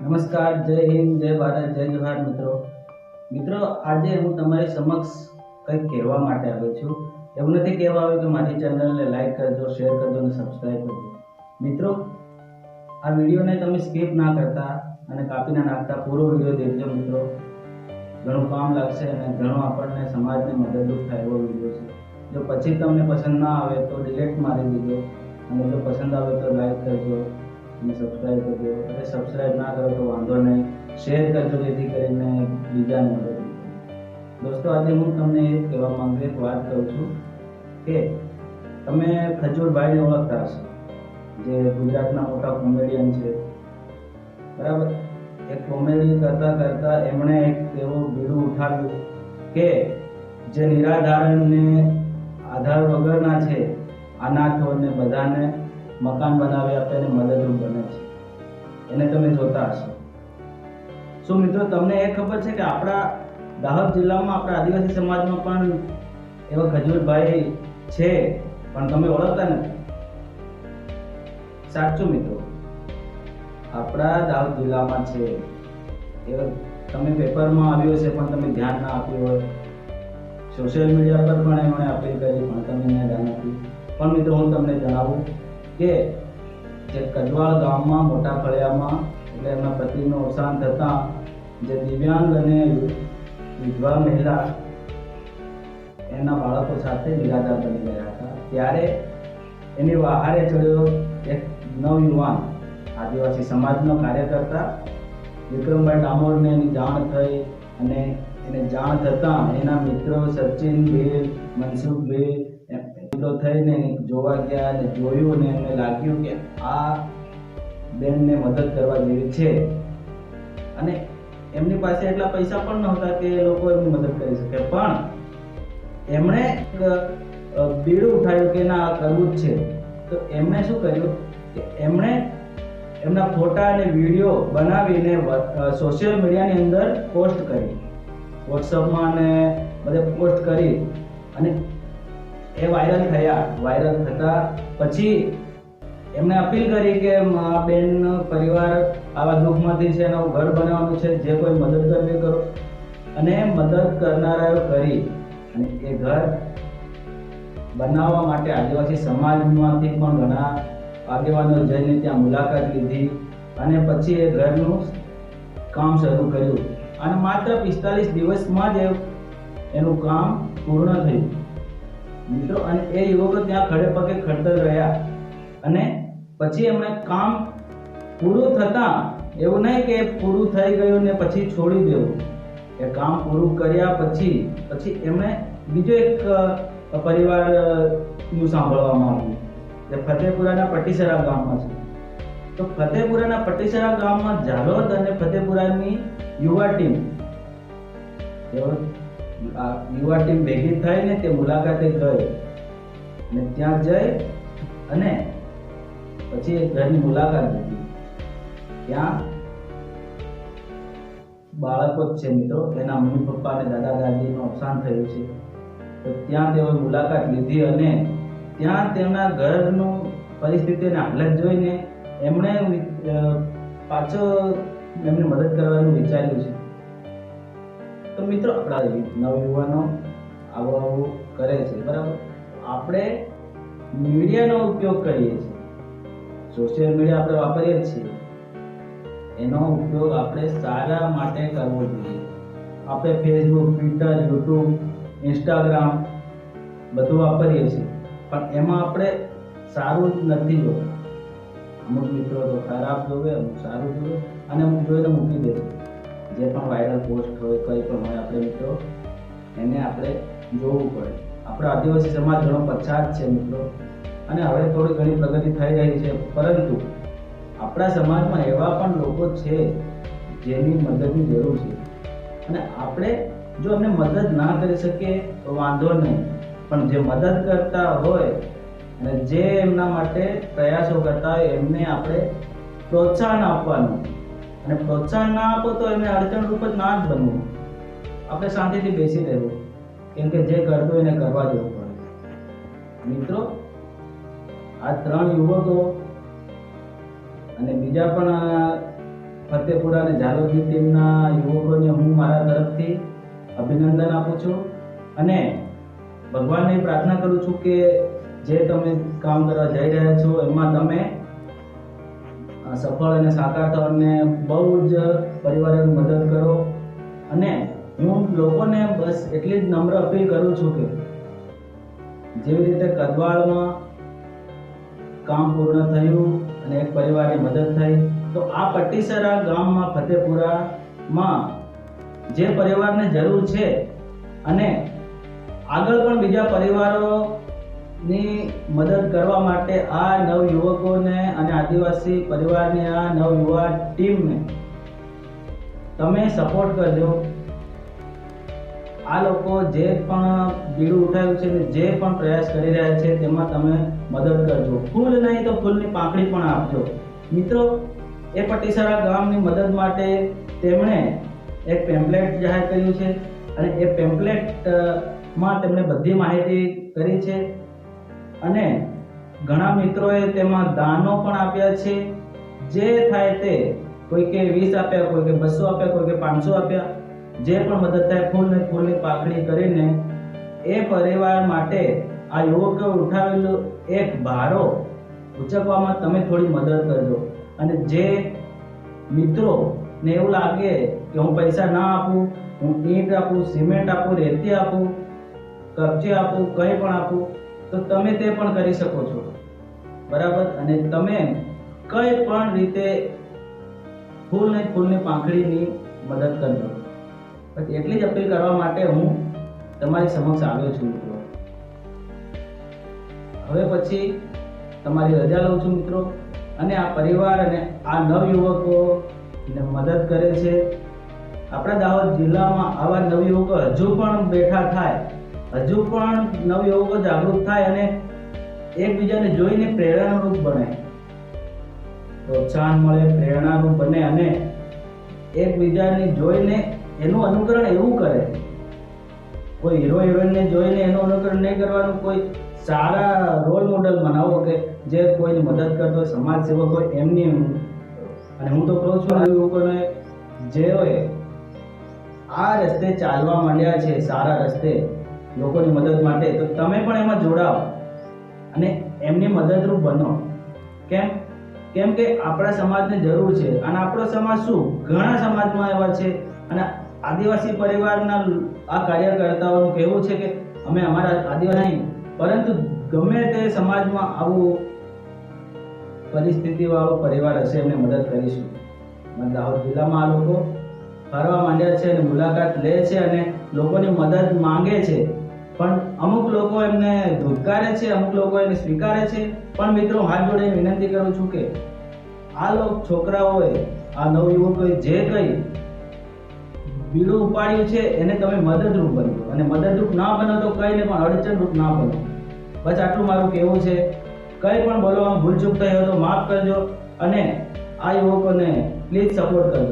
નમસ્કાર, જય હિન્દ, જય ભારત, જય જોહાર મિત્રો. આજે હું તમારી સમક્ષ કંઈક કહેવા માટે આવ્યો છું. એવું નથી કહેવા આવ્યો કે મારી ચેનલને લાઈક કરજો, શેર કરજો અને સબસ્ક્રાઇબ કરજો. મિત્રો, આ વિડીયોને તમે સ્કીપ ના કરતા અને કાપી ના નાખતા પૂરો વિડીયો દેખજો મિત્રો. ઘણું કામ લાગશે અને ઘણો આપણને સમાજને મદદરૂપ થાય એવો વિડીયો છે. જો પછી તમને પસંદ ના આવે તો ડિલીટ મારી દેજો અને જો પસંદ આવે તો લાઈક કરજો અને સબસ્ક્રાઇબ કરજો. અને સબસ્ક્રાઇબ ના કરો તો વાંધો નહીં, શેર કરજો જેથી કરીને બીજાને મદદ મળે. દોસ્તો, આજે હું તમને એ કહેવા માંગુ એક વાત કરું છું કે તમે ખજૂરભાઈને ઓળખતા હશો, જે ગુજરાતના મોટા કોમેડિયન છે, બરાબર. એક કોમેડી કરતા કરતા એમણે એક એવું બીડું ઉઠાવ્યું કે જે નિરાધારને આધાર વગરના છે, અનાથોને બધાને મકાન બનાવી આપે અને મદદરૂપ બને છે. એને તમે જોતા હશો. શું મિત્રો, તમને એ ખબર છે કે આપણા દાહોદ જિલ્લામાં આપણા આદિવાસી સમાજમાં પણ એવા ખજૂરભાઈ છે, પણ તમે ઓળખતા નથી? સાચું મિત્રો, આપણા દાહોદ જિલ્લામાં છે. એ તમે પેપરમાં આવ્યો છે પણ તમે ધ્યાન ના આપ્યું હોય, સોશિયલ મીડિયા પર પણ એમણે અપીલ કરી પણ તમે એને ધ્યાન આપ્યું. પણ મિત્રો, હું તમને જણાવું કે જે કજવાળ ગામમાં મોટા ફળિયામાં એટલે એમના પતિનું અવસાન થતાં જે દિવ્યાંગ અને વિધવા મહિલા એના બાળકો સાથે નિરાધાર બની ગયા હતા, ત્યારે એની વહારે ચડ્યો એક નવયુવાન આદિવાસી સમાજનો કાર્યકર્તા વિક્રમભાઈ ડામોરને એની જાણ થઈ અને એને જાણ થતાં એના મિત્રો સચિન ભીલ, મનસુખ ભીલ થઈને જોવા ગયા અને જોયું અને એમને લાગ્યું કે આ બેનને મદદ કરવા જેવી છે. અને એમની પાસે એટલા પૈસા પણ નહોતા કે એ લોકો એમની મદદ કરી શકે, પણ એમણે બીડું ઉઠાવ્યું કે ના, આ કરવું જ છે. તો એમણે શું કર્યું કે એમણે એમના ફોટા અને વિડીયો બનાવીને સોશિયલ મીડિયાની અંદર પોસ્ટ કરી, વોટ્સઅપમાં અને બધે પોસ્ટ કરી અને એ વાયરલ થયા. વાયરલ થતા પછી એમણે અપીલ કરી કે આ બેન પરિવાર આવા દુઃખમાંથી છે, એનું ઘર બનાવવાનું છે, જે કોઈ મદદ કરવી કરો. અને મદદ કરનારાઓ કરી અને એ ઘર બનાવવા માટે આદિવાસી સમાજમાંથી પણ ઘણા આગેવાનો જઈને ત્યાં મુલાકાત લીધી અને પછી એ ઘરનું કામ શરૂ કર્યું અને માત્ર 45 દિવસમાં જ એનું કામ પૂર્ણ થયું મિત્રો. અને એ યુવકો ત્યાં ખડે પગે ખડતર રહ્યા અને પછી એમણે કામ પૂરું થતાં એવું નહીં કે પૂરું થઈ ગયું ને પછી છોડી દેવું. એ કામ પૂરું કર્યા પછી એમણે બીજો એક પરિવારનું સાંભળવામાં આવ્યું જે ફતેપુરાના પટ્ટીસરા ગામમાં છે. તો ફતેપુરાના પટ્ટીસરા ગામમાં ઝાલોદ અને ફતેપુરાની યુવા ટીમ ભેગી થઈને તે મુલાકાતે ગઈ અને ત્યાં જઈ અને પછી એક ઘરની મુલાકાત લીધી. ત્યાં બાળકો જ છે મિત્રો, એના મમ્મી પપ્પા અને દાદા દાદીનું અવસાન થયું છે. તો ત્યાં તેઓએ મુલાકાત લીધી અને ત્યાં તેમના ઘરનું પરિસ્થિતિ અને હાલત જોઈને એમણે પાછો એમને મદદ કરવાનું વિચાર્યું છે. તો મિત્રો, આપણા નવયુવાનો આવું કરે છે, બરાબર. આપણે મીડિયાનો ઉપયોગ કરીએ છીએ, સોશિયલ મીડિયા આપણે વાપરીએ છીએ, એનો ઉપયોગ આપણે સારા માટે કરવો જોઈએ. આપણે ફેસબુક, ટ્વિટર, યુટ્યુબ, ઇન્સ્ટાગ્રામ બધું વાપરીએ છીએ, પણ એમાં આપણે સારું નથી જોતા. અમુક મિત્રો તો ખરાબ જોવે, અમુક સારું જોવે અને અમુક જોઈને મૂકી દે. જે પણ વાયરલ પોસ્ટ હોય, કંઈ પણ હોય, આપણે મિત્રો એને આપણે જોવું પડે. આપણો આદિવાસી સમાજ ઘણો પછાત છે મિત્રો, અને હવે થોડી ઘણી પ્રગતિ થઈ રહી છે, પરંતુ આપણા સમાજમાં એવા પણ લોકો છે જેની મદદની જરૂર છે. અને આપણે જો એમને મદદ ના કરી શકીએ તો વાંધો નહીં, પણ જે મદદ કરતા હોય અને જે એમના માટે પ્રયાસો કરતા હોય એમને આપણે પ્રોત્સાહન આપવાનું. અને પ્રોત્સાહન ના આપો તો એમને અડચણરૂપ જ ના જ બનવું. આપણે શાંતિથી બેસી રહેવું, કેમ કે જે કરતું એને કરવા જવું પડે. મિત્રો, આ 3 યુવકો અને બીજા પણ ફતેપુરા અને ઝાલોદની ટીમના યુવકોને હું મારા તરફથી અભિનંદન આપું છું અને ભગવાનને પ્રાર્થના કરું છું કે જે તમે કામ કરવા જઈ રહ્યા છો એમાં તમે સફળ અને સાકાર થવાને બહુ જ પરિવારને મદદ કરો. અને હું લોકોને બસ એટલી જ નમ્ર અપીલ કરું છું કે જેવી રીતે કદવાળમાં કામ પૂર્ણ થયું અને એક પરિવારની મદદ થઈ, તો આ પટ્ટીસરા ગામમાં ફતેપુરામાં જે પરિવારને જરૂર છે અને આગળ પણ બીજા પરિવારોની મદદ કરવા માટે આ નવયુવકોને અને આદિવાસી પરિવારની આ નવયુવા ટીમને તમે સપોર્ટ કરજો. આ લોકો જે પણ બીડું ઉઠાવ્યું છે ને જે પણ પ્રયાસ કરી રહ્યા છે તેમાં તમે મદદ કરજો. ફૂલ નહીં તો ફૂલની પાંખડી પણ આપજો. મિત્રો, એ પટ્ટીસરા ગામની મદદ માટે તેમણે એક પેમ્પલેટ જાહેર કર્યું છે અને એ પેમ્પલેટમાં તેમણે બધી માહિતી કરી છે અને ઘણા મિત્રોએ તેમાં દાનો પણ આપ્યા છે. જે થાય તે, કોઈકે 20 આપ્યા, કોઈકે 200 આપ્યા, કોઈકે 500 આપ્યા. જે પણ મદદ થાય ફૂલની પાંખડી કરીને એ પરિવાર માટે આ યુવકો ઉઠાવેલો એક ભારો ઉચકવામાં તમે થોડી મદદ કરજો. અને જે મિત્રોને એવું લાગે કે હું પૈસા ના આપું, હું ઈંટ આપું, સિમેન્ટ આપું, રેતી આપું, કપચી આપું, કંઈ પણ આપું, તો તમે તે પણ કરી શકો છો, બરાબર. અને તમે કંઈ પણ રીતે ફૂલની પાંખડીની મદદ કરજો. પછી એટલી જ અપીલ કરવા માટે હું તમારી સમક્ષ આવ્યો છું મિત્રો. હવે પછી તમારી રજા લઉં છું મિત્રો. અને આ પરિવાર અને આ નવયુવકોને મદદ કરે છે. આપણા દાહોદ જિલ્લામાં આવા નવયુવકો હજુ પણ બેઠા થાય, હજુ પણ નવયુવકો જાગૃત થાય અને એકબીજાને જોઈને પ્રેરણારૂપ બને, પ્રોત્સાહન મળે, પ્રેરણારૂપ બને અને એકબીજાને જોઈને એનું અનુકરણ એવું કરે. કોઈ હીરો હિરોઈનને જોઈને એનું અનુકરણ નહીં કરવાનું, કોઈ સારા રોલ મોડલ બનાવો કે જે કોઈની મદદ કરતો હોય, સમાજ સેવક હોય એમની. અને હું તો કહું છું લોકોને જેઓએ આ રસ્તે ચાલવા માંડ્યા છે, સારા રસ્તે લોકોની મદદ માટે, તો તમે પણ એમાં જોડાઓ અને એમની મદદરૂપ બનો. કેમ કે આપણા સમાજને જરૂર છે. અને આપણો સમાજ શું, ઘણા સમાજમાં એવા છે અને આદિવાસી પરિવારના આ કાર્યકર્તાઓનું કહેવું છે કે અમે અમારા આદિવાસી નહીં, પરંતુ ગમે તે સમાજમાં આવું પરિસ્થિતિવાળો પરિવાર હશે એમને મદદ કરીશું. દાહોદ જિલ્લામાં આ લોકો ફરવા માંડ્યા છે અને મુલાકાત લે છે અને લોકોની મદદ માંગે છે, પણ અમુક લોકો એમને ધુતકારે છે, અમુક લોકો એને સ્વીકારે છે. પણ મિત્રો, હાથ જોડીને વિનંતી કરું છું કે આ છોકરાઓએ, આ નવયુવકોએ જે કંઈ બીડું ઉપાડ્યું છે એને તમે મદદરૂપ બનજો. અને મદદરૂપ ના બનો તો કઈને પણ અડચણરૂપ ના બનો. બસ આટલું મારું કહેવું છે. કંઈ પણ બોલવામાં ભૂલચૂક થઈ હોય તો માફ કરજો અને આ યુવકોને પ્લીઝ સપોર્ટ કરજો.